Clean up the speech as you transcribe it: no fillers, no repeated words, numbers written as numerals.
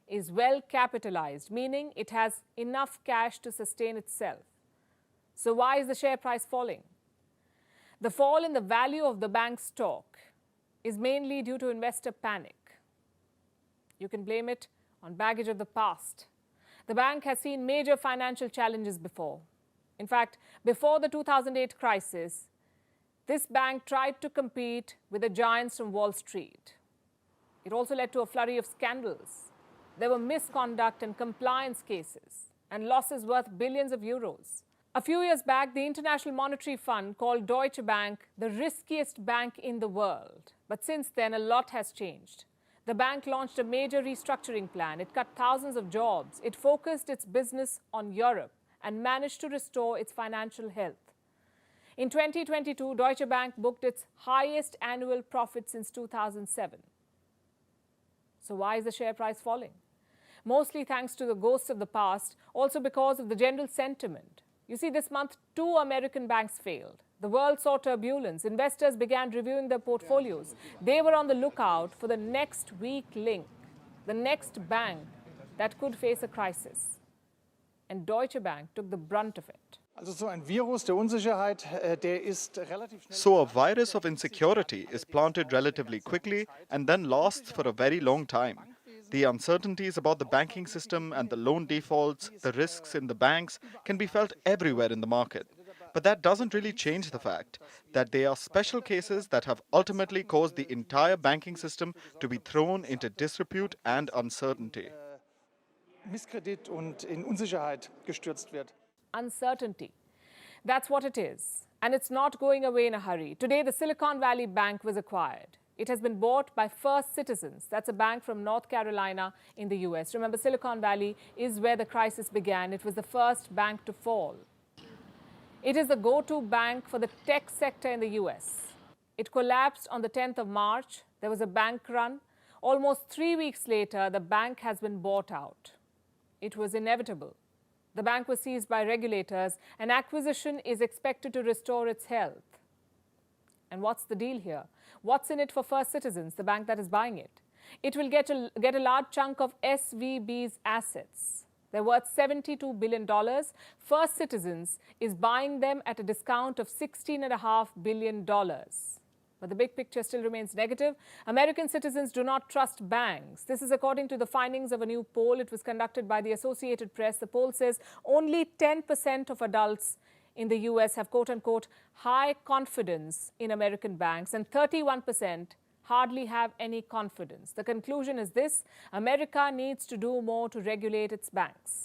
is well capitalized, meaning it has enough cash to sustain itself. So why is the share price falling? The fall in the value of the bank's stock is mainly due to investor panic. You can blame it on baggage of the past. The bank has seen major financial challenges before. In fact, before the 2008 crisis, this bank tried to compete with the giants from Wall Street. It also led to a flurry of scandals. There were misconduct and compliance cases and losses worth billions of euros. A few years back, the International Monetary Fund called Deutsche Bank the riskiest bank in the world. But since then, a lot has changed. The bank launched a major restructuring plan. It cut thousands of jobs. It focused its business on Europe and managed to restore its financial health. In 2022, Deutsche Bank booked its highest annual profit since 2007. So why is the share price falling? Mostly thanks to the ghosts of the past, also because of the general sentiment. You see, this month, 2 American banks failed. The world saw turbulence. Investors began reviewing their portfolios. They were on the lookout for the next weak link, the next bank that could face a crisis. And Deutsche Bank took the brunt of it. So a virus of insecurity is planted relatively quickly and then lasts for a very long time. The uncertainties about the banking system and the loan defaults, the risks in the banks can be felt everywhere in the market. But that doesn't really change the fact that they are special cases that have ultimately caused the entire banking system to be thrown into disrepute and uncertainty. Uncertainty. That's what it is. And it's not going away in a hurry. Today, the Silicon Valley Bank was acquired. It has been bought by First Citizens. That's a bank from North Carolina in the US. Remember, Silicon Valley is where the crisis began. It was the first bank to fall. It is the go-to bank for the tech sector in the US. It collapsed on the 10th of March. There was a bank run. Almost 3 weeks later, the bank has been bought out. It was inevitable. The bank was seized by regulators. An acquisition is expected to restore its health. And what's the deal here? What's in it for First Citizens, the bank that is buying it? It will get a large chunk of SVB's assets. They're worth $72 billion. First Citizens is buying them at a discount of $16.5 billion. But the big picture still remains negative. American citizens do not trust banks. This is according to the findings of a new poll. It was conducted by the Associated Press. The poll says only 10% of adults in the US have quote-unquote high confidence in American banks, and 31% hardly have any confidence. The conclusion is this: America needs to do more to regulate its banks.